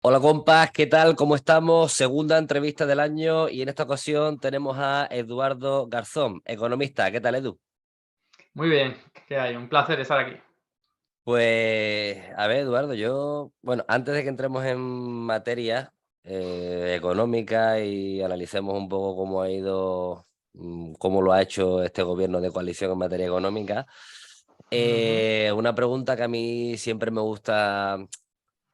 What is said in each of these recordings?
Hola compas, ¿qué tal? ¿Cómo estamos? Segunda entrevista del año y en esta ocasión tenemos a Eduardo Garzón, economista. ¿Qué tal, Edu? Muy bien, ¿qué hay? Un placer estar aquí. Pues, a ver, Eduardo, bueno, antes de que entremos en materia económica y analicemos un poco cómo ha ido, cómo lo ha hecho este gobierno de coalición en materia económica, Ujú. una pregunta que a mí siempre me gusta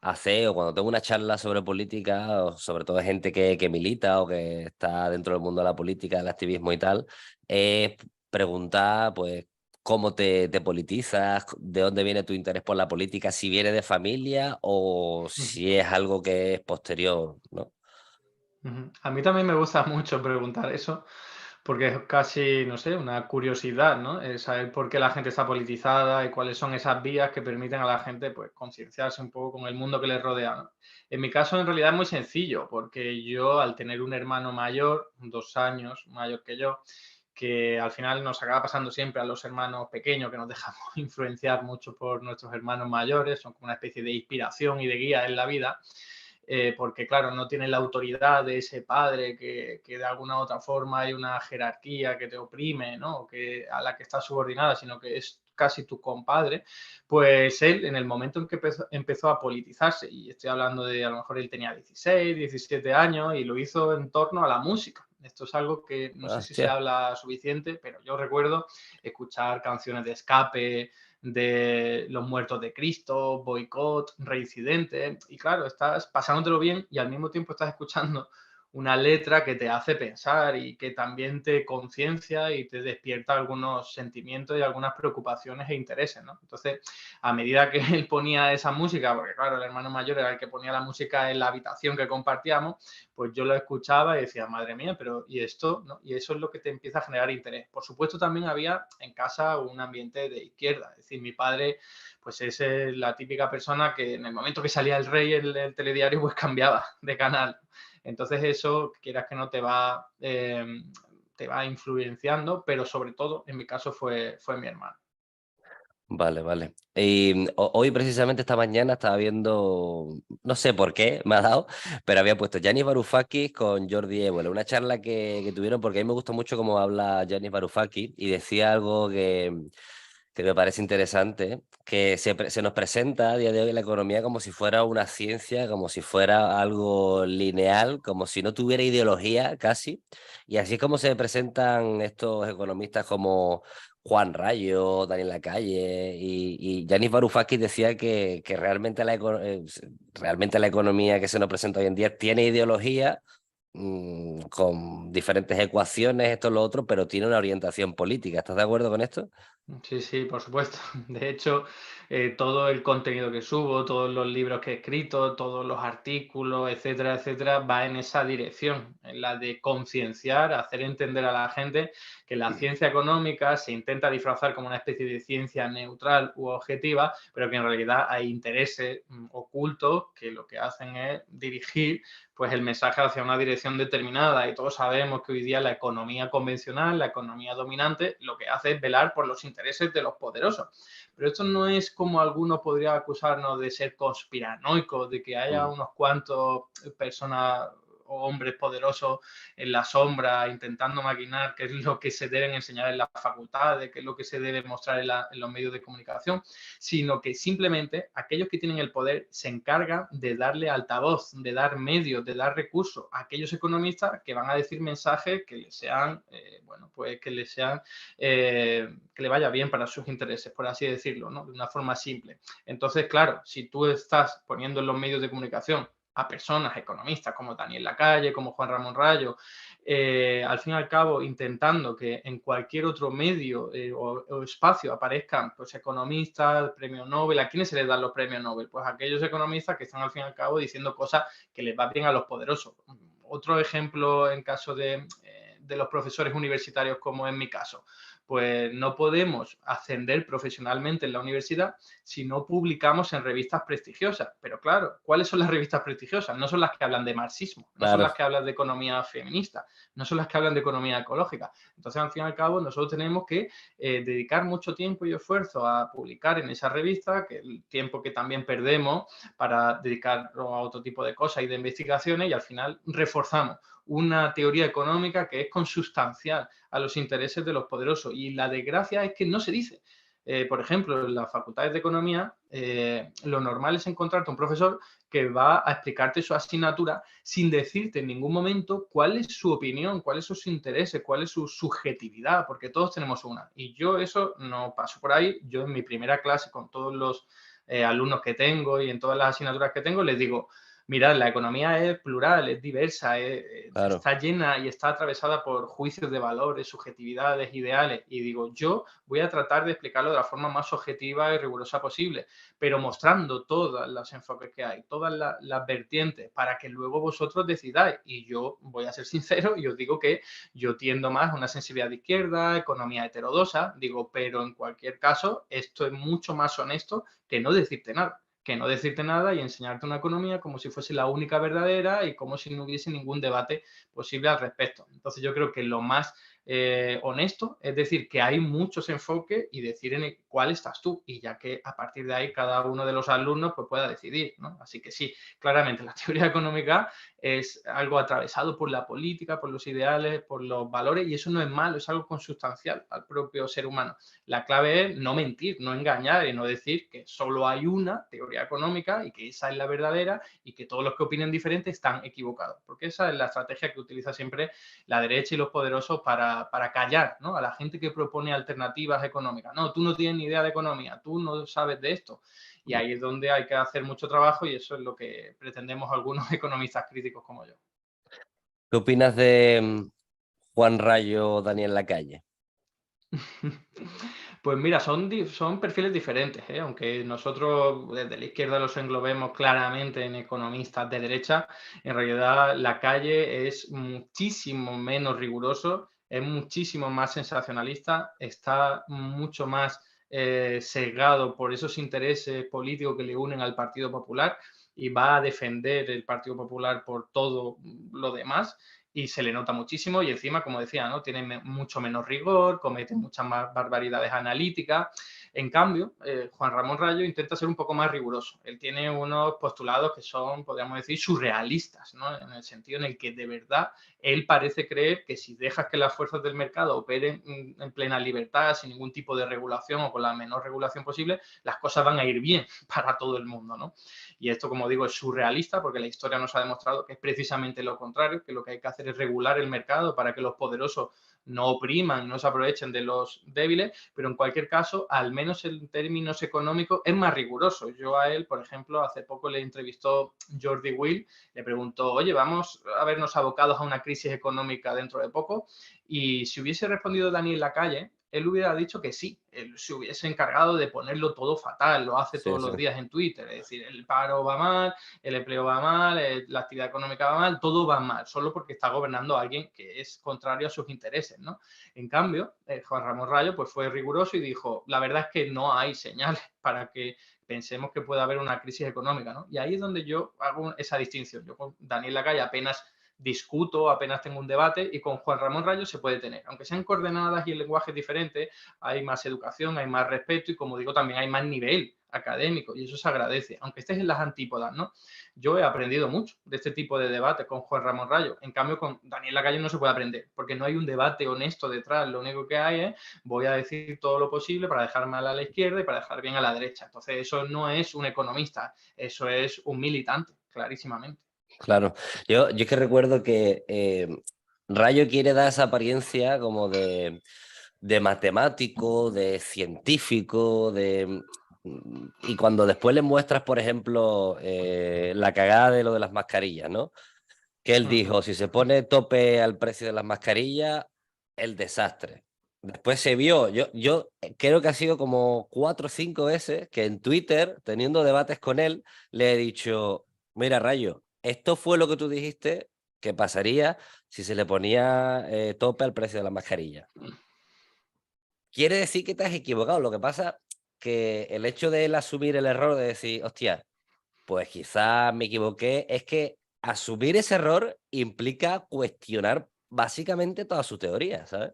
hacer o cuando tengo una charla sobre política, o sobre todo gente que milita o que está dentro del mundo de la política, del activismo y tal, es preguntar, pues, cómo te politizas, de dónde viene tu interés por la política, si viene de familia o si es algo que es posterior, ¿no? Ujú. A mí también me gusta mucho preguntar eso, porque es casi, no sé, una curiosidad, ¿no? Saber por qué la gente está politizada y cuáles son esas vías que permiten a la gente, pues, concienciarse un poco con el mundo que les rodea, ¿no? En mi caso, en realidad, es muy sencillo, porque yo, al tener un hermano mayor, 2 años mayor que yo, que al final nos acaba pasando siempre a los hermanos pequeños, que nos dejamos influenciar mucho por nuestros hermanos mayores, son como una especie de inspiración y de guía en la vida. Porque claro, no tienen la autoridad de ese padre que de alguna u otra forma hay una jerarquía que te oprime, ¿no? Que, a la que estás subordinada, sino que es casi tu compadre, pues él en el momento en que empezó a politizarse, y estoy hablando de a lo mejor él tenía 16, 17 años y lo hizo en torno a la música. Esto es algo que no sé si se Hostia. habla suficiente, pero yo recuerdo escuchar canciones de escape, de Los Muertos de Cristo, Boicot, Reincidente. Y claro, estás pasándotelo bien y al mismo tiempo estás escuchando una letra que te hace pensar y que también te conciencia y te despierta algunos sentimientos y algunas preocupaciones e intereses, ¿no? Entonces, a medida que él ponía esa música, porque claro, el hermano mayor era el que ponía la música en la habitación que compartíamos, pues yo lo escuchaba y decía, madre mía, pero ¿y esto? ¿No? Y eso es lo que te empieza a generar interés. Por supuesto, también había en casa un ambiente de izquierda, es decir, mi padre pues es la típica persona que en el momento que salía el rey en el telediario, pues cambiaba de canal. Entonces eso, quieras que no, te va influenciando, pero sobre todo, en mi caso, fue mi hermano. Vale, vale. Y hoy precisamente esta mañana estaba viendo, no sé por qué me ha dado, pero había puesto Yanis Varoufakis con Jordi Évole, una charla que tuvieron porque a mí me gusta mucho cómo habla Yanis Varoufakis y decía algo que me parece interesante, que se nos presenta a día de hoy la economía como si fuera una ciencia, como si fuera algo lineal, como si no tuviera ideología casi, y así es como se presentan estos economistas como Juan Rayo, Daniel Lacalle y Yanis Varoufakis decía que realmente realmente la economía que se nos presenta hoy en día tiene ideología, con diferentes ecuaciones, esto, lo otro, pero tiene una orientación política. ¿Estás de acuerdo con esto? Sí, sí, por supuesto. De hecho, todo el contenido que subo, todos los libros que he escrito, todos los artículos, etcétera, etcétera, va en esa dirección, en la de concienciar, hacer entender a la gente que la ciencia económica se intenta disfrazar como una especie de ciencia neutral u objetiva, pero que en realidad hay intereses ocultos que lo que hacen es dirigir pues el mensaje hacia una dirección determinada, y todos sabemos que hoy día la economía convencional, la economía dominante, lo que hace es velar por los intereses de los poderosos. Pero esto no es como algunos podrían acusarnos de ser conspiranoicos, de que haya Mm. unos cuantos personas o hombres poderosos en la sombra intentando maquinar qué es lo que se deben enseñar en las facultades, qué es lo que se debe mostrar en los medios de comunicación, sino que simplemente aquellos que tienen el poder se encargan de darle altavoz, de dar medios, de dar recursos a aquellos economistas que van a decir mensajes que les sean, bueno, pues que les sean, que le vaya bien para sus intereses, por así decirlo, ¿no? De una forma simple. Entonces, claro, si tú estás poniendo en los medios de comunicación a personas economistas como Daniel Lacalle, como Juan Ramón Rayo, al fin y al cabo intentando que en cualquier otro medio o espacio aparezcan pues, economistas, premios Nobel. ¿A quiénes se les dan los premios Nobel? Pues a aquellos economistas que están al fin y al cabo diciendo cosas que les va bien a los poderosos. Otro ejemplo en caso de los profesores universitarios, como en mi caso, pues no podemos ascender profesionalmente en la universidad si no publicamos en revistas prestigiosas. Pero claro, ¿cuáles son las revistas prestigiosas? No son las que hablan de marxismo, no son Claro, las que hablan de economía feminista, no son las que hablan de economía ecológica. Entonces, al fin y al cabo, nosotros tenemos que dedicar mucho tiempo y esfuerzo a publicar en esa revista, que el tiempo que también perdemos para dedicarlo a otro tipo de cosas y de investigaciones, y al final reforzamos una teoría económica que es consustancial a los intereses de los poderosos. Y la desgracia es que no se dice. Por ejemplo, en las facultades de economía, lo normal es encontrarte un profesor que va a explicarte su asignatura sin decirte en ningún momento cuál es su opinión, cuáles son sus intereses, cuál es su subjetividad, porque todos tenemos una. Y yo eso no paso por ahí. Yo en mi primera clase con todos los alumnos que tengo y en todas las asignaturas que tengo les digo, mirad, la economía es plural, es diversa, claro. está llena y está atravesada por juicios de valores, subjetividades, ideales. Y digo, yo voy a tratar de explicarlo de la forma más objetiva y rigurosa posible, pero mostrando todos los enfoques que hay, todas las vertientes, para que luego vosotros decidáis. Y yo voy a ser sincero y os digo que yo tiendo más a una sensibilidad de izquierda, economía heterodoxa, digo, pero en cualquier caso, esto es mucho más honesto que no decirte nada, y enseñarte una economía como si fuese la única verdadera y como si no hubiese ningún debate posible al respecto. Entonces yo creo que lo más honesto es decir que hay muchos enfoques y decir en cuál estás tú, y ya que a partir de ahí cada uno de los alumnos pues pueda decidir, ¿no? Así que sí, claramente la teoría económica es algo atravesado por la política, por los ideales, por los valores, y eso no es malo, es algo consustancial al propio ser humano. La clave es no mentir, no engañar y no decir que solo hay una teoría económica y que esa es la verdadera y que todos los que opinen diferente están equivocados, porque esa es la estrategia que utiliza siempre la derecha y los poderosos para callar, ¿no?, a la gente que propone alternativas económicas. No, tú no tienes ni idea de economía, tú no sabes de esto. Y ahí es donde hay que hacer mucho trabajo y eso es lo que pretendemos algunos economistas críticos como yo. ¿Qué opinas de Juan Rayo o Daniel Lacalle? Pues mira, son perfiles diferentes, ¿eh? Aunque nosotros desde la izquierda los englobemos claramente en economistas de derecha, en realidad la calle es muchísimo menos riguroso, es muchísimo más sensacionalista, está mucho más sesgado por esos intereses políticos que le unen al Partido Popular y va a defender el Partido Popular por todo lo demás y se le nota muchísimo y encima, como decía, ¿no?, tiene mucho menos rigor, comete muchas más barbaridades analíticas. En cambio, Juan Ramón Rayo intenta ser un poco más riguroso. Él tiene unos postulados que son, podríamos decir, surrealistas, ¿no?, en el sentido en el que de verdad él parece creer que si dejas que las fuerzas del mercado operen en plena libertad, sin ningún tipo de regulación o con la menor regulación posible, las cosas van a ir bien para todo el mundo, ¿no? Y esto, como digo, es surrealista porque la historia nos ha demostrado que es precisamente lo contrario, que lo que hay que hacer es regular el mercado para que los poderosos no opriman, no se aprovechen de los débiles, pero en cualquier caso, al menos en términos económicos, es más riguroso. Yo a él, por ejemplo, hace poco le entrevistó Jordi Will, le preguntó, oye, vamos a vernos abocados a una crisis económica dentro de poco, y si hubiese respondido Daniel Lacalle, él hubiera dicho que sí, él se hubiese encargado de ponerlo todo fatal, lo hace Sí, todos sí. los días en Twitter, es decir, el paro va mal, el empleo va mal, la actividad económica va mal, todo va mal, solo porque está gobernando alguien que es contrario a sus intereses, ¿no? En cambio, Juan Ramón Rayo pues fue riguroso y dijo, la verdad es que no hay señales para que pensemos que pueda haber una crisis económica, ¿no? Y ahí es donde yo hago esa distinción. Yo con Daniel Lacalle apenas discuto, apenas tengo un debate, y con Juan Ramón Rayo se puede tener. Aunque sean coordenadas y el lenguaje es diferente, hay más educación, hay más respeto y, como digo, también hay más nivel académico y eso se agradece, aunque estés en las antípodas, ¿no? Yo he aprendido mucho de este tipo de debate con Juan Ramón Rayo. En cambio, con Daniel Lacalle no se puede aprender, porque no hay un debate honesto detrás. Lo único que hay es, voy a decir todo lo posible para dejar mal a la izquierda y para dejar bien a la derecha. Entonces, eso no es un economista, eso es un militante, clarísimamente. Claro. Yo es que recuerdo que Rayo quiere dar esa apariencia como de matemático, de científico, y cuando después le muestras, por ejemplo, la cagada de lo de las mascarillas, ¿no? Que él Uh -huh. dijo, si se pone tope al precio de las mascarillas, el desastre. Después se vio, yo creo que ha sido como 4 o 5 veces que en Twitter, teniendo debates con él, le he dicho, mira, Rayo, esto fue lo que tú dijiste que pasaría si se le ponía tope al precio de la mascarilla. quiere decir que te has equivocado. Lo que pasa que el hecho de él asumir el error de decir, hostia, pues quizás me equivoqué, es que asumir ese error implica cuestionar básicamente toda su teoría, ¿sabes?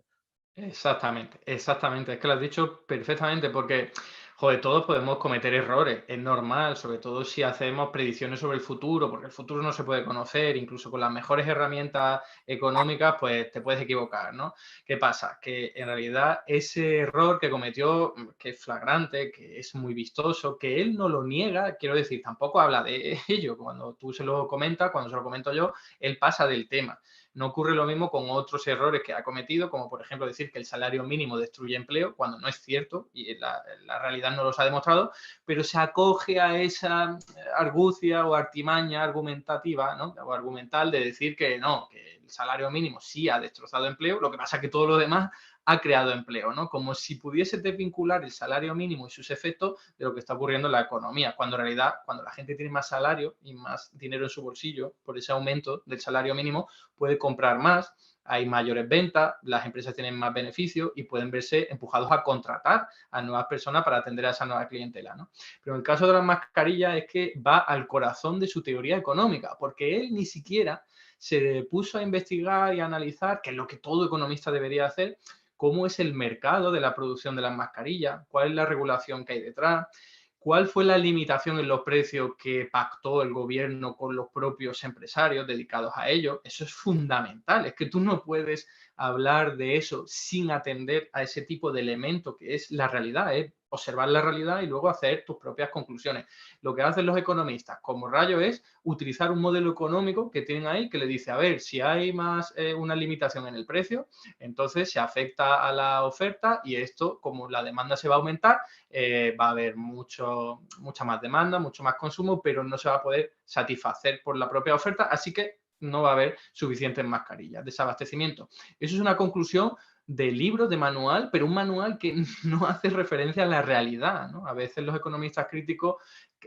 Exactamente, exactamente. Es que lo has dicho perfectamente porque, joder, todos podemos cometer errores, es normal, sobre todo si hacemos predicciones sobre el futuro, porque el futuro no se puede conocer, incluso con las mejores herramientas económicas, pues te puedes equivocar, ¿no? ¿Qué pasa? Que en realidad ese error que cometió, que es flagrante, que es muy vistoso, que él no lo niega, quiero decir, tampoco habla de ello. Cuando tú se lo comentas, cuando se lo comento yo, él pasa del tema. No ocurre lo mismo con otros errores que ha cometido, como por ejemplo decir que el salario mínimo destruye empleo, cuando no es cierto y la realidad no los ha demostrado, pero se acoge a esa argucia o artimaña argumentativa, ¿no? O argumental de decir que no, que el salario mínimo sí ha destrozado empleo, lo que pasa es que todo lo demás ha creado empleo, ¿no? Como si pudiese desvincular el salario mínimo y sus efectos de lo que está ocurriendo en la economía, cuando en realidad, cuando la gente tiene más salario y más dinero en su bolsillo por ese aumento del salario mínimo, puede comprar más, hay mayores ventas, las empresas tienen más beneficios y pueden verse empujados a contratar a nuevas personas para atender a esa nueva clientela, ¿no? Pero en el caso de las mascarillas es que va al corazón de su teoría económica, porque él ni siquiera se puso a investigar y a analizar, que es lo que todo economista debería hacer, cómo es el mercado de la producción de las mascarillas, cuál es la regulación que hay detrás, cuál fue la limitación en los precios que pactó el gobierno con los propios empresarios dedicados a ello. Eso es fundamental. Es que tú no puedes hablar de eso sin atender a ese tipo de elemento que es la realidad, es observar la realidad y luego hacer tus propias conclusiones. Lo que hacen los economistas como rayo es utilizar un modelo económico que tienen ahí que le dice, a ver, si hay más una limitación en el precio, entonces se afecta a la oferta y esto, como la demanda se va a aumentar, va a haber mucha más demanda, mucho más consumo, pero no se va a poder satisfacer por la propia oferta, así que no va a haber suficientes mascarillas, desabastecimiento. Eso es una conclusión de libro, de manual, pero un manual que no hace referencia a la realidad, ¿no? A veces los economistas críticos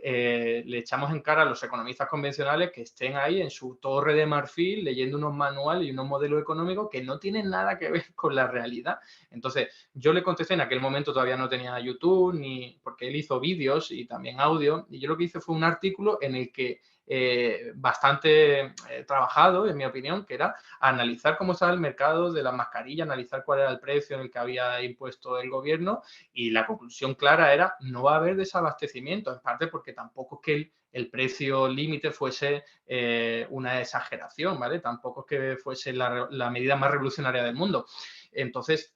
le echamos en cara a los economistas convencionales que estén ahí en su torre de marfil leyendo unos manuales y unos modelos económicos que no tienen nada que ver con la realidad. Entonces, yo le contesté, en aquel momento todavía no tenía YouTube, ni porque él hizo vídeos y también audio, y yo lo que hice fue un artículo en el que bastante trabajado, en mi opinión, que era analizar cómo estaba el mercado de las mascarillas, analizar cuál era el precio en el que había impuesto el gobierno y la conclusión clara era no va a haber desabastecimiento, en parte porque tampoco es que el precio límite fuese una exageración, ¿vale? Tampoco es que fuese la medida más revolucionaria del mundo. Entonces,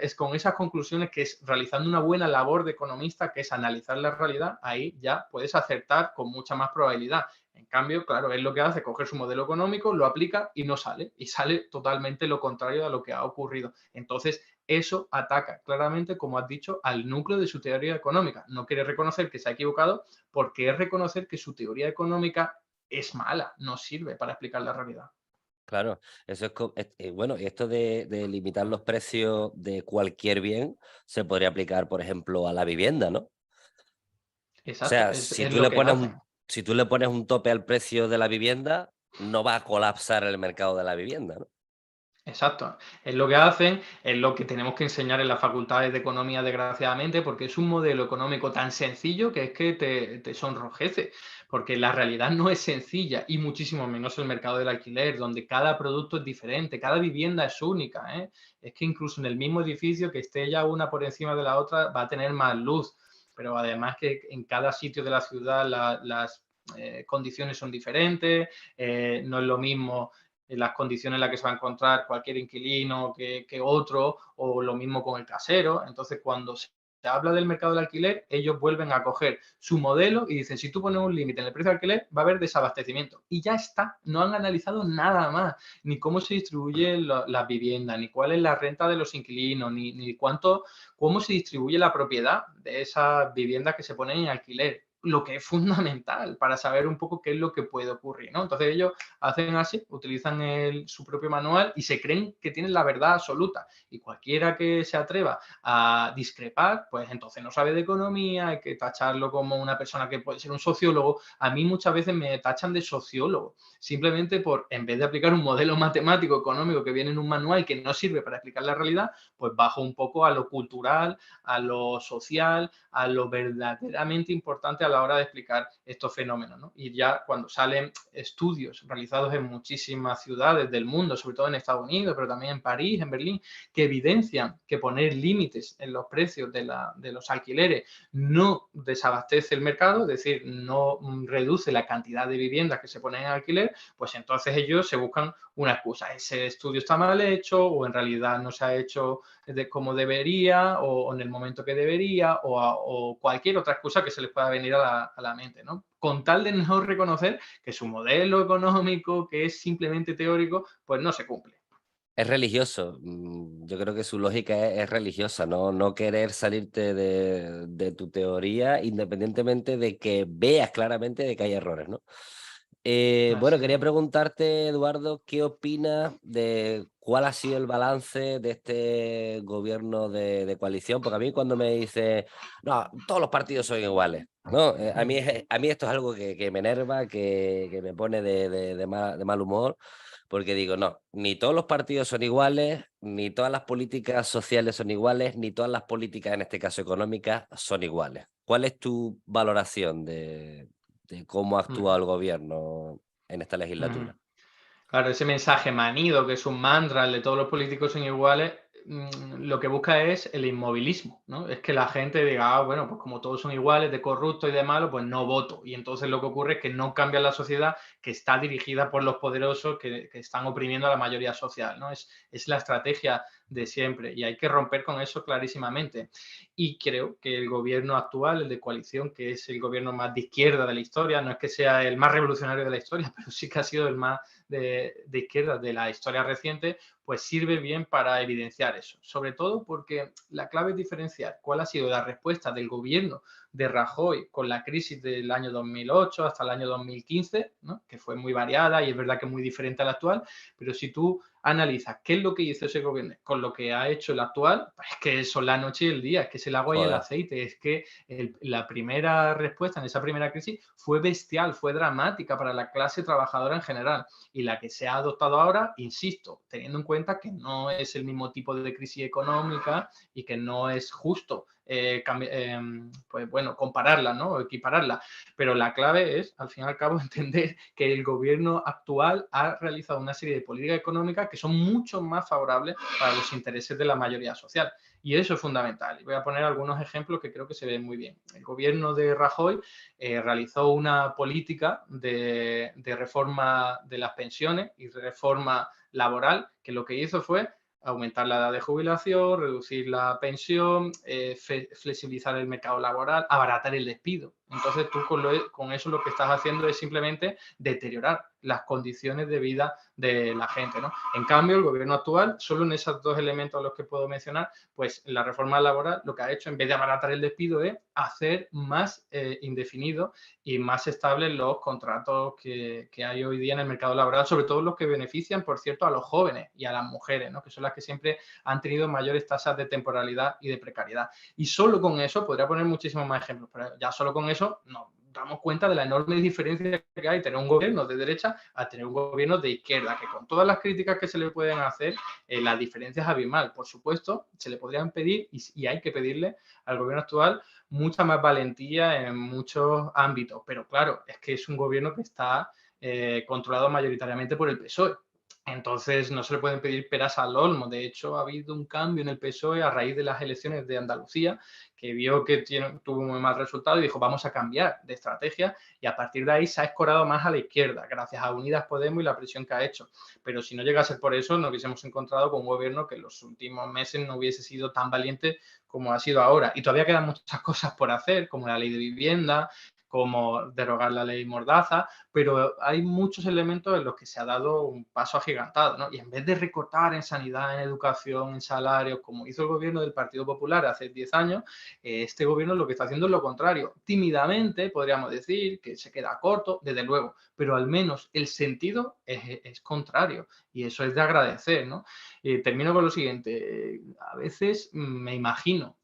es con esas conclusiones que es realizando una buena labor de economista, que es analizar la realidad, ahí ya puedes acertar con mucha más probabilidad. En cambio, claro, él lo que hace, coger su modelo económico, lo aplica y no sale. Y sale totalmente lo contrario a lo que ha ocurrido. Entonces, eso ataca claramente, como has dicho, al núcleo de su teoría económica. No quiere reconocer que se ha equivocado porque es reconocer que su teoría económica es mala, no sirve para explicar la realidad. Claro, eso es, bueno, y esto de limitar los precios de cualquier bien se podría aplicar, por ejemplo, a la vivienda, ¿no? O Exacto, sea, es lo que hacen. si tú le pones un tope al precio de la vivienda, no va a colapsar el mercado de la vivienda, ¿no? Exacto. Es lo que hacen, es lo que tenemos que enseñar en las facultades de economía, desgraciadamente, porque es un modelo económico tan sencillo que es que te sonrojece, porque la realidad no es sencilla y muchísimo menos el mercado del alquiler, donde cada producto es diferente, cada vivienda es única, ¿eh? Es que incluso en el mismo edificio que esté ya una por encima de la otra va a tener más luz, pero además que en cada sitio de la ciudad las condiciones son diferentes, no es lo mismo las condiciones en las que se va a encontrar cualquier inquilino que otro, o lo mismo con el casero. Entonces, cuando se habla del mercado del alquiler, ellos vuelven a coger su modelo y dicen, si tú pones un límite en el precio del alquiler, va a haber desabastecimiento. Y ya está, no han analizado nada más, ni cómo se distribuye las viviendas, ni cuál es la renta de los inquilinos, ni cómo se distribuye la propiedad de esas viviendas que se ponen en alquiler. lo que es fundamental para saber un poco qué es lo que puede ocurrir, ¿no? Entonces ellos hacen así, utilizan su propio manual y se creen que tienen la verdad absoluta. Y cualquiera que se atreva a discrepar, pues entonces no sabe de economía, hay que tacharlo como una persona que puede ser un sociólogo. A mí muchas veces me tachan de sociólogo, simplemente por, en vez de aplicar un modelo matemático económico que viene en un manual que no sirve para explicar la realidad, pues bajo un poco a lo cultural, a lo social, a lo verdaderamente importante a la hora de explicar estos fenómenos, ¿no? Y ya cuando salen estudios realizados en muchísimas ciudades del mundo, sobre todo en Estados Unidos, pero también en París, en Berlín, que evidencian que poner límites en los precios de los alquileres no desabastece el mercado, es decir, no reduce la cantidad de viviendas que se ponen en alquiler, pues entonces ellos se buscan una excusa. Ese estudio está mal hecho o en realidad no se ha hecho como debería o en el momento que debería o cualquier otra excusa que se les pueda venir a la mente, ¿no? Con tal de no reconocer que su modelo económico, que es simplemente teórico, pues no se cumple. Es religioso. Yo creo que su lógica es religiosa, no querer salirte de tu teoría independientemente de que veas claramente de que hay errores, ¿no? Bueno, Así es. quería preguntarte, Eduardo, ¿qué opinas de cuál ha sido el balance de este gobierno de coalición? Porque a mí cuando me dice, no, todos los partidos son iguales, ¿no? A mí esto es algo que me enerva, que me pone de mal humor, porque digo, no, ni todos los partidos son iguales, ni todas las políticas sociales son iguales, ni todas las políticas, en este caso económicas, son iguales. ¿Cuál es tu valoración de cómo ha actuado Ujú, el gobierno en esta ujú. legislatura? Claro, ese mensaje manido, que es un mantra, el de todos los políticos son iguales, lo que busca es el inmovilismo, ¿no? Es que la gente diga, ah, bueno, pues como todos son iguales, de corrupto y de malo, pues no voto. Y entonces lo que ocurre es que no cambia la sociedad que está dirigida por los poderosos que están oprimiendo a la mayoría social, ¿no? Es la estrategia de siempre y hay que romper con eso clarísimamente. Y creo que el gobierno actual, el de coalición, que es el gobierno más de izquierda de la historia, no es que sea el más revolucionario de la historia, pero sí que ha sido el más de izquierda de la historia reciente, pues sirve bien para evidenciar eso. Sobre todo porque la clave es diferenciar cuál ha sido la respuesta del gobierno de Rajoy con la crisis del año 2008 hasta el año 2015, ¿no? Que fue muy variada y es verdad que es muy diferente a la actual, pero si tú analizas qué es lo que hizo ese gobierno con lo que ha hecho el actual, pues es que son la noche y el día, es que es el agua y el Joder, aceite, es que la primera respuesta en esa primera crisis fue bestial, fue dramática para la clase trabajadora en general y la que se ha adoptado ahora, insisto, teniendo en cuenta que no es el mismo tipo de crisis económica y que no es justo pues bueno, compararla, ¿no? O equipararla. Pero la clave es, al fin y al cabo, entender que el gobierno actual ha realizado una serie de políticas económicas que son mucho más favorables para los intereses de la mayoría social. Y eso es fundamental. Y voy a poner algunos ejemplos que creo que se ven muy bien. El gobierno de Rajoy realizó una política de reforma de las pensiones y reforma laboral que lo que hizo fue aumentar la edad de jubilación, reducir la pensión, flexibilizar el mercado laboral, abaratar el despido. Entonces tú con eso lo que estás haciendo es simplemente deteriorar las condiciones de vida de la gente, ¿no? En cambio, el gobierno actual, solo en esos dos elementos a los que puedo mencionar, pues la reforma laboral lo que ha hecho, en vez de abaratar el despido, es hacer más indefinido y más estables los contratos que hay hoy día en el mercado laboral, sobre todo los que benefician, por cierto, a los jóvenes y a las mujeres, ¿no? Que son las que siempre han tenido mayores tasas de temporalidad y de precariedad. Y solo con eso, podría poner muchísimos más ejemplos, pero ya solo con eso nos damos cuenta de la enorme diferencia que hay tener un gobierno de derecha a tener un gobierno de izquierda, que con todas las críticas que se le pueden hacer, la diferencia es abismal. Por supuesto, se le podrían pedir y hay que pedirle al gobierno actual mucha más valentía en muchos ámbitos, pero claro, es que es un gobierno que está controlado mayoritariamente por el PSOE. Entonces no se le pueden pedir peras al olmo. De hecho, ha habido un cambio en el PSOE a raíz de las elecciones de Andalucía, que vio que tuvo muy mal resultado y dijo vamos a cambiar de estrategia y a partir de ahí se ha escorado más a la izquierda, gracias a Unidas Podemos y la presión que ha hecho. Pero si no llega a ser por eso, nos hubiésemos encontrado con un gobierno que en los últimos meses no hubiese sido tan valiente como ha sido ahora. Y todavía quedan muchas cosas por hacer, como la ley de vivienda, como derogar la ley Mordaza, pero hay muchos elementos en los que se ha dado un paso agigantado, ¿no? Y en vez de recortar en sanidad, en educación, en salarios, como hizo el gobierno del Partido Popular hace 10 años, este gobierno lo que está haciendo es lo contrario. Tímidamente, podríamos decir que se queda corto, desde luego, pero al menos el sentido es contrario y eso es de agradecer, ¿no? Termino con lo siguiente. A veces me imagino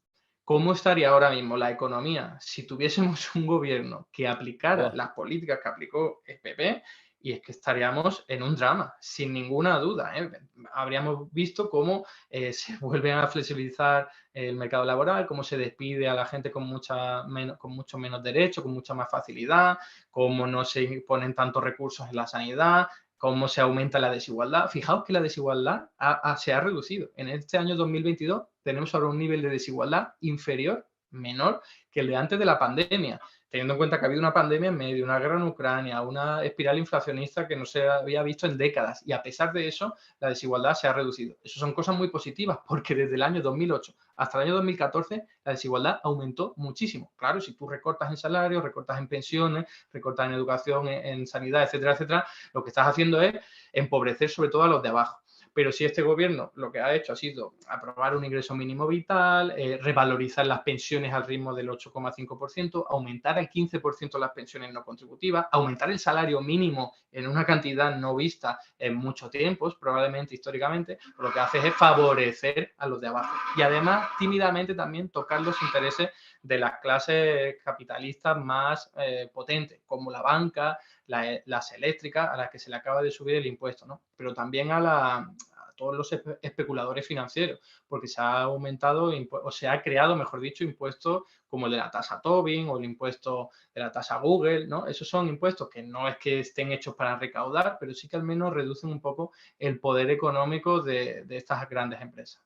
cómo estaría ahora mismo la economía si tuviésemos un gobierno que aplicara Buah. las políticas que aplicó el PP y es que estaríamos en un drama, sin ninguna duda. ¿Eh? Habríamos visto cómo se vuelven a flexibilizar el mercado laboral, cómo se despide a la gente con mucho menos derechos, con mucha más facilidad, cómo no se ponen tantos recursos en la sanidad, cómo se aumenta la desigualdad. Fijaos que la desigualdad se ha reducido. En este año 2022 tenemos ahora un nivel de desigualdad inferior, menor, que el de antes de la pandemia, teniendo en cuenta que ha habido una pandemia en medio, una guerra en Ucrania, una espiral inflacionista que no se había visto en décadas, y a pesar de eso, la desigualdad se ha reducido. Eso son cosas muy positivas, porque desde el año 2008 hasta el año 2014 la desigualdad aumentó muchísimo. Claro, si tú recortas en salarios, recortas en pensiones, recortas en educación, en sanidad, etcétera, etcétera, lo que estás haciendo es empobrecer sobre todo a los de abajo. Pero si este gobierno lo que ha hecho ha sido aprobar un ingreso mínimo vital, revalorizar las pensiones al ritmo del 8,5%, aumentar al 15% las pensiones no contributivas, aumentar el salario mínimo en una cantidad no vista en mucho tiempo, probablemente históricamente, lo que hace es favorecer a los de abajo. Y además, tímidamente también tocar los intereses de las clases capitalistas más potentes, como la banca, las eléctricas, a las que se le acaba de subir el impuesto, ¿no? Pero también a todos los especuladores financieros, porque se ha aumentado o se ha creado, mejor dicho, impuestos como el de la tasa Tobin o el impuesto de la tasa Google, ¿no? Esos son impuestos que no es que estén hechos para recaudar, pero sí que al menos reducen un poco el poder económico de estas grandes empresas.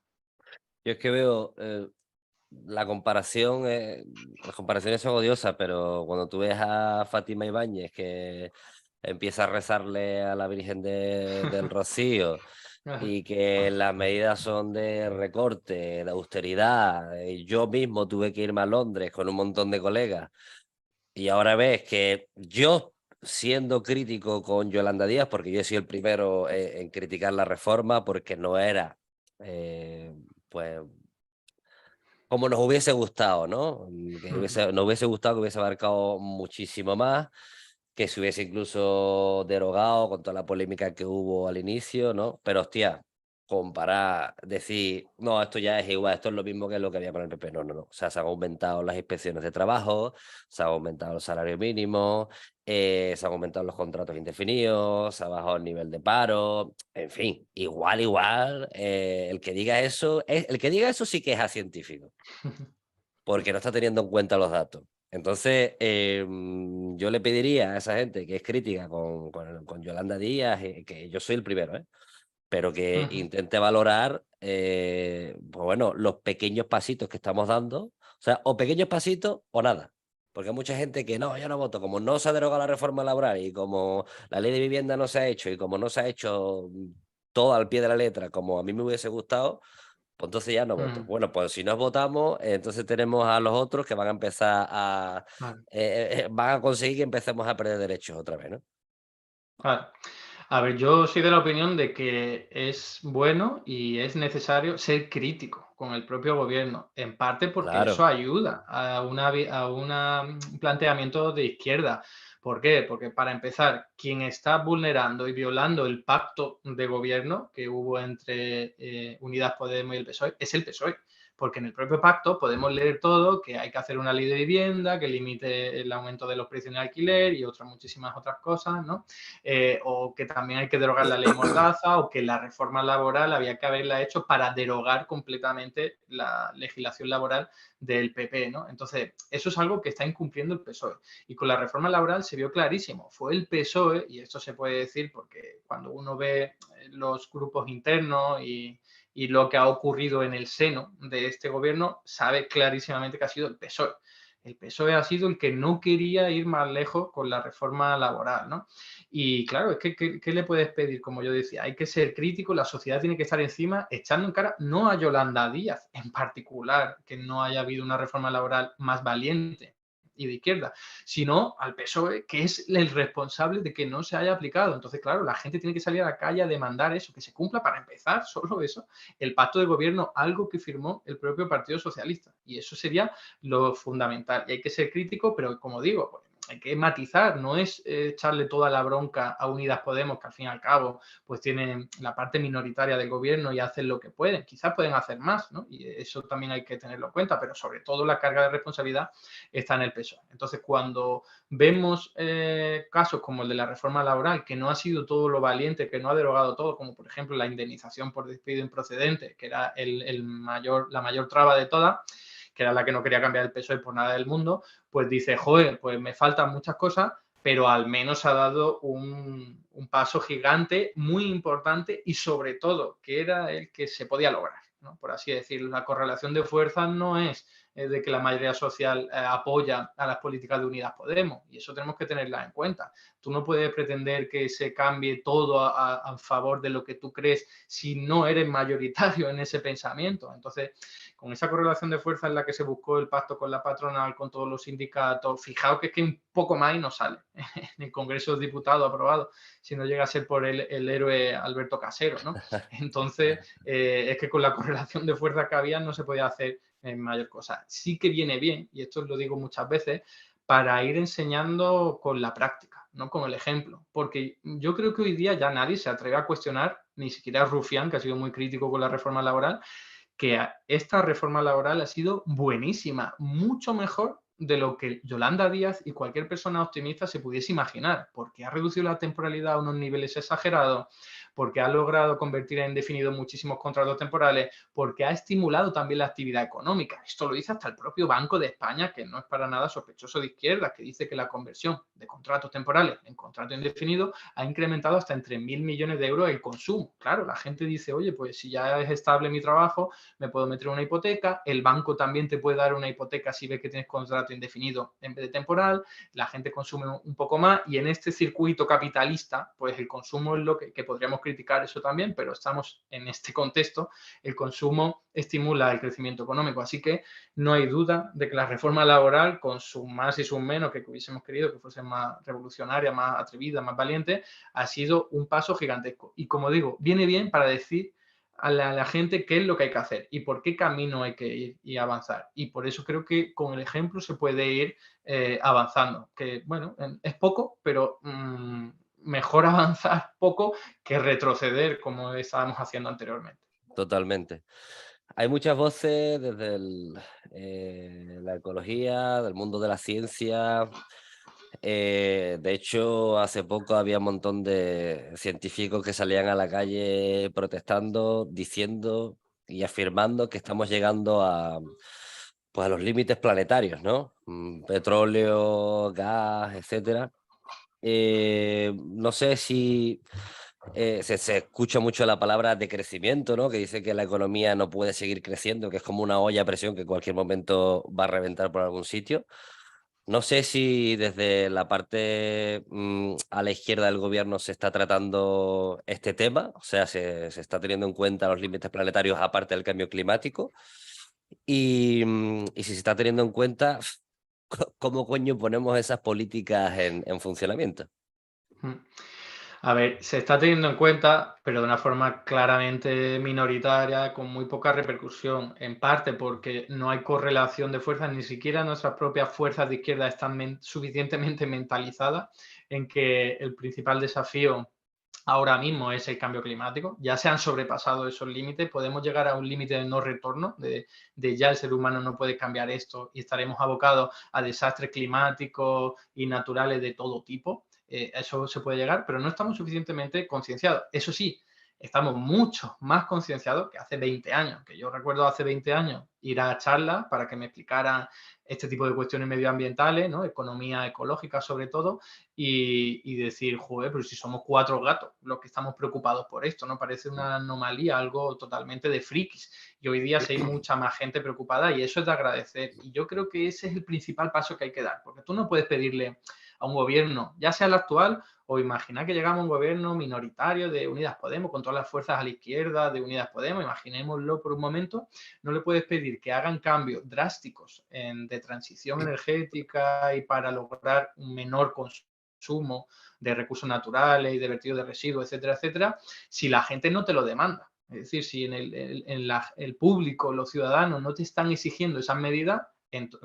Yo es que veo la comparación, las comparaciones son odiosas, pero cuando tú ves a Fátima Ibáñez que empieza a rezarle a la Virgen del Rocío y que las medidas son de recorte, de austeridad, yo mismo tuve que irme a Londres con un montón de colegas y ahora ves que yo, siendo crítico con Yolanda Díaz, porque yo he sido el primero en criticar la reforma porque no era, pues como nos hubiese gustado, ¿no? Nos hubiese gustado que hubiese abarcado muchísimo más, que se hubiese incluso derogado con toda la polémica que hubo al inicio, ¿no? Pero hostia, comparar, decir, no, esto ya es igual, esto es lo mismo que lo que había con el PP, no, no, no. O sea, se han aumentado las inspecciones de trabajo, se han aumentado los salarios mínimos, se han aumentado los contratos indefinidos, se ha bajado el nivel de paro, en fin, igual, el que diga eso, el que diga eso sí que es científico porque no está teniendo en cuenta los datos. Entonces, yo le pediría a esa gente que es crítica con Yolanda Díaz, que yo soy el primero, pero que intente valorar, pues bueno, los pequeños pasitos que estamos dando, o sea, o pequeños pasitos o nada. Porque hay mucha gente que no, yo no voto, como no se ha derogado la reforma laboral y como la ley de vivienda no se ha hecho y como no se ha hecho todo al pie de la letra como a mí me hubiese gustado, pues entonces ya no voto. Bueno, pues si no votamos, entonces tenemos a los otros que van a empezar a... Claro. van a conseguir que empecemos a perder derechos otra vez, ¿no? Claro. A ver, yo soy de la opinión de que es bueno y es necesario ser crítico con el propio gobierno, en parte porque eso Claro, ayuda a un planteamiento de izquierda. ¿Por qué? Porque para empezar, quien está vulnerando y violando el pacto de gobierno que hubo entre Unidas Podemos y el PSOE es el PSOE. Porque en el propio pacto podemos leer todo, que hay que hacer una ley de vivienda que limite el aumento de los precios en alquiler y otras muchísimas otras cosas, ¿no? O que también hay que derogar la ley Mordaza, o que la reforma laboral había que haberla hecho para derogar completamente la legislación laboral del PP, ¿no? Entonces, eso es algo que está incumpliendo el PSOE. Y con la reforma laboral se vio clarísimo. Fue el PSOE, y esto se puede decir porque cuando uno ve los grupos internos y lo que ha ocurrido en el seno de este gobierno, sabe clarísimamente que ha sido el PSOE. El PSOE ha sido el que no quería ir más lejos con la reforma laboral, ¿no? Y claro, es que, ¿qué le puedes pedir? Como yo decía, hay que ser crítico, la sociedad tiene que estar encima, echando en cara, no a Yolanda Díaz en particular, que no haya habido una reforma laboral más valiente y de izquierda, sino al PSOE, que es el responsable de que no se haya aplicado. Entonces, claro, la gente tiene que salir a la calle a demandar eso, que se cumpla para empezar, solo eso, el pacto de gobierno, algo que firmó el propio Partido Socialista. Y eso sería lo fundamental. Y hay que ser crítico, pero como digo, pues, hay que matizar, no es echarle toda la bronca a Unidas Podemos, que al fin y al cabo pues tienen la parte minoritaria del gobierno y hacen lo que pueden. Quizás pueden hacer más, ¿no? Y eso también hay que tenerlo en cuenta, pero sobre todo la carga de responsabilidad está en el PSOE. Entonces, cuando vemos casos como el de la reforma laboral, que no ha sido todo lo valiente, que no ha derogado todo, como por ejemplo la indemnización por despido improcedente, que era la mayor traba de todas, que era la que no quería cambiar el PSOE por nada del mundo, pues dice, joder, pues me faltan muchas cosas, pero al menos ha dado un paso gigante, muy importante y sobre todo que era el que se podía lograr, ¿no? Por así decirlo. La correlación de fuerzas no es de que la mayoría social apoya a las políticas de Unidas Podemos y eso tenemos que tenerla en cuenta. Tú no puedes pretender que se cambie todo a favor de lo que tú crees si no eres mayoritario en ese pensamiento. Entonces, con esa correlación de fuerza en la que se buscó el pacto con la patronal, con todos los sindicatos, fijaos que es que un poco más y no sale en el Congreso de Diputados aprobado, si no llega a ser por el héroe Alberto Casero, ¿no? Entonces, es que con la correlación de fuerza que había no se podía hacer mayor cosa. Sí que viene bien, y esto lo digo muchas veces, para ir enseñando con la práctica, no con el ejemplo. Porque yo creo que hoy día ya nadie se atreve a cuestionar, ni siquiera Rufián, que ha sido muy crítico con la reforma laboral, que esta reforma laboral ha sido buenísima, mucho mejor de lo que Yolanda Díaz y cualquier persona optimista se pudiese imaginar, porque ha reducido la temporalidad a unos niveles exagerados, porque ha logrado convertir en indefinido muchísimos contratos temporales, porque ha estimulado también la actividad económica. Esto lo dice hasta el propio Banco de España, que no es para nada sospechoso de izquierda, que dice que la conversión de contratos temporales en contrato indefinido ha incrementado hasta entre 1.000 millones de euros el consumo. Claro, la gente dice, oye, pues si ya es estable mi trabajo, me puedo meter una hipoteca, el banco también te puede dar una hipoteca si ve que tienes contrato indefinido en vez de temporal, la gente consume un poco más y en este circuito capitalista, pues el consumo es lo que podríamos criticar eso también, pero estamos en este contexto, el consumo estimula el crecimiento económico, así que no hay duda de que la reforma laboral, con sus más y sus menos, que hubiésemos querido que fuese más revolucionaria, más atrevida, más valiente, ha sido un paso gigantesco. Y como digo, viene bien para decir a la gente qué es lo que hay que hacer y por qué camino hay que ir y avanzar. Y por eso creo que con el ejemplo se puede ir avanzando. Que, bueno, es poco, pero mejor avanzar poco que retroceder como estábamos haciendo anteriormente. Totalmente. Hay muchas voces desde la ecología, del mundo de la ciencia. De hecho, hace poco había un montón de científicos que salían a la calle protestando, diciendo y afirmando que estamos llegando pues, a los límites planetarios, ¿no? Petróleo, gas, etcétera. No sé si se escucha mucho la palabra decrecimiento, ¿no? Que dice que la economía no puede seguir creciendo, que es como una olla a presión que en cualquier momento va a reventar por algún sitio. No sé si desde la parte a la izquierda del gobierno se está tratando este tema, o sea, se está teniendo en cuenta los límites planetarios aparte del cambio climático. Y si se está teniendo en cuenta, ¿cómo coño ponemos esas políticas en funcionamiento? Mm. A ver, se está teniendo en cuenta, pero de una forma claramente minoritaria, con muy poca repercusión, en parte porque no hay correlación de fuerzas, ni siquiera nuestras propias fuerzas de izquierda están suficientemente mentalizadas en que el principal desafío ahora mismo es el cambio climático. Ya se han sobrepasado esos límites, podemos llegar a un límite de no retorno, de ya el ser humano no puede cambiar esto y estaremos abocados a desastres climáticos y naturales de todo tipo. Eso se puede llegar, pero no estamos suficientemente concienciados. Eso sí, estamos mucho más concienciados que hace 20 años, que yo recuerdo hace 20 años ir a charlas para que me explicaran este tipo de cuestiones medioambientales, ¿no? Economía ecológica sobre todo, y decir, joder, pero si somos 4 gatos los que estamos preocupados por esto, ¿no? Parece una anomalía, algo totalmente de frikis. Y hoy día sí hay mucha más gente preocupada y eso es de agradecer. Y yo creo que ese es el principal paso que hay que dar, porque tú no puedes pedirle a un gobierno, ya sea el actual O imagina que llegamos a un gobierno minoritario de Unidas Podemos, con todas las fuerzas a la izquierda de Unidas Podemos, imaginémoslo por un momento, no le puedes pedir que hagan cambios drásticos de transición energética y para lograr un menor consumo de recursos naturales y de vertido de residuos, etcétera, etcétera, si la gente no te lo demanda. Es decir, si el público, los ciudadanos no te están exigiendo esas medidas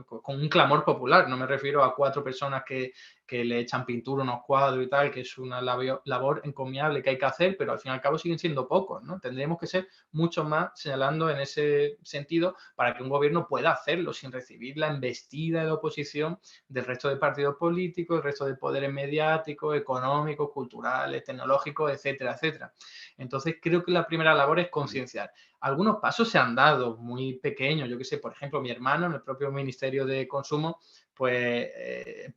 con un clamor popular, no me refiero a 4 personas que le echan pintura a unos cuadros y tal, que es una labor encomiable que hay que hacer, pero al fin y al cabo siguen siendo pocos, ¿no? Tendríamos que ser mucho más señalando en ese sentido para que un gobierno pueda hacerlo sin recibir la embestida de oposición del resto de partidos políticos, el resto de poderes mediáticos, económicos, culturales, tecnológicos, etcétera, etcétera. Entonces, creo que la primera labor es concienciar. Algunos pasos se han dado muy pequeños, yo qué sé, por ejemplo, mi hermano en el propio Ministerio de Consumo pues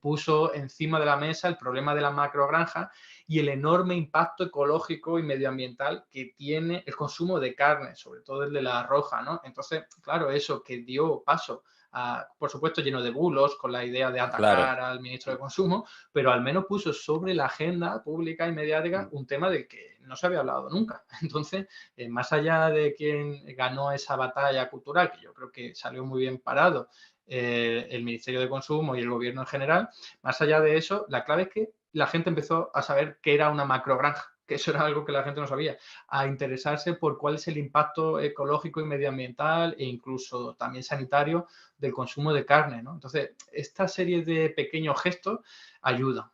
puso encima de la mesa el problema de la macrogranja y el enorme impacto ecológico y medioambiental que tiene el consumo de carne, sobre todo el de la roja, ¿no? Entonces, claro, eso que dio paso a, por supuesto, lleno de bulos, con la idea de Claro. atacar al ministro de Consumo, pero al menos puso sobre la agenda pública y mediática un tema del que no se había hablado nunca. Entonces, más allá de quién ganó esa batalla cultural, que yo creo que salió muy bien parado, el Ministerio de Consumo y el gobierno en general, más allá de eso, la clave es que la gente empezó a saber qué era una macrogranja, que eso era algo que la gente no sabía, a interesarse por cuál es el impacto ecológico y medioambiental e incluso también sanitario del consumo de carne, ¿no? Entonces, esta serie de pequeños gestos ayudan.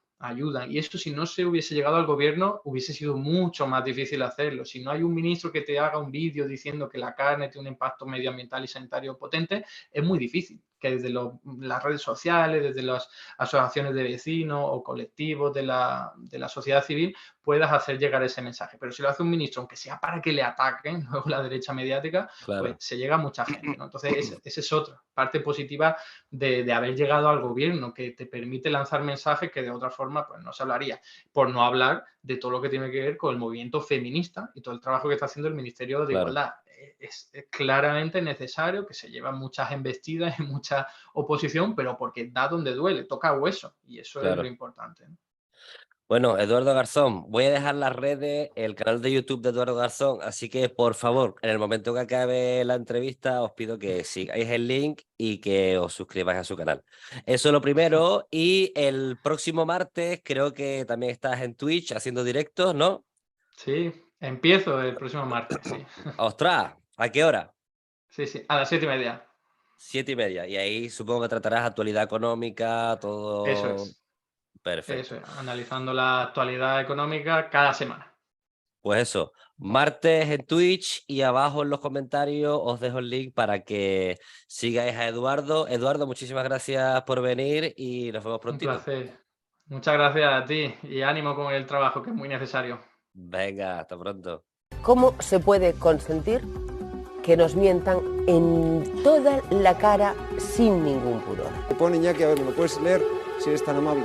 Y esto, si no se hubiese llegado al gobierno, hubiese sido mucho más difícil hacerlo. Si no hay un ministro que te haga un vídeo diciendo que la carne tiene un impacto medioambiental y sanitario potente, es muy difícil que desde las redes sociales, desde las asociaciones de vecinos o colectivos de la sociedad civil, puedas hacer llegar ese mensaje. Pero si lo hace un ministro, aunque sea para que le ataquen luego la derecha mediática, pues Claro. se llega a mucha gente, ¿no? Entonces, esa es otra parte positiva de haber llegado al gobierno, que te permite lanzar mensajes que de otra forma pues, no se hablaría. Por no hablar de todo lo que tiene que ver con el movimiento feminista y todo el trabajo que está haciendo el Ministerio de Claro. Igualdad. Es claramente necesario, que se llevan muchas embestidas y mucha oposición, pero porque da donde duele, toca hueso, y eso es lo Claro. importante, ¿no? Bueno, Eduardo Garzón, voy a dejar las redes, el canal de YouTube de Eduardo Garzón, así que por favor, en el momento que acabe la entrevista, os pido que sigáis el link y que os suscribáis a su canal. Eso es lo primero, y el próximo martes creo que también estás en Twitch haciendo directos, ¿no? Sí, empiezo el próximo martes, sí. ¡Ostras! ¿A qué hora? Sí, sí, a las 7:30. 7:30. Y ahí supongo que tratarás actualidad económica, Eso todo es, perfecto. analizando la actualidad económica cada semana. Pues eso, martes en Twitch y abajo en los comentarios os dejo el link para que sigáis a Eduardo. Eduardo, muchísimas gracias por venir y nos vemos Un prontito. placer. Muchas gracias a ti y ánimo con el trabajo, que es muy necesario. Venga, hasta pronto. ¿Cómo se puede consentir que nos mientan en toda la cara sin ningún pudor? Me pone Iñaki, a ver, ¿me lo puedes leer si eres tan amable?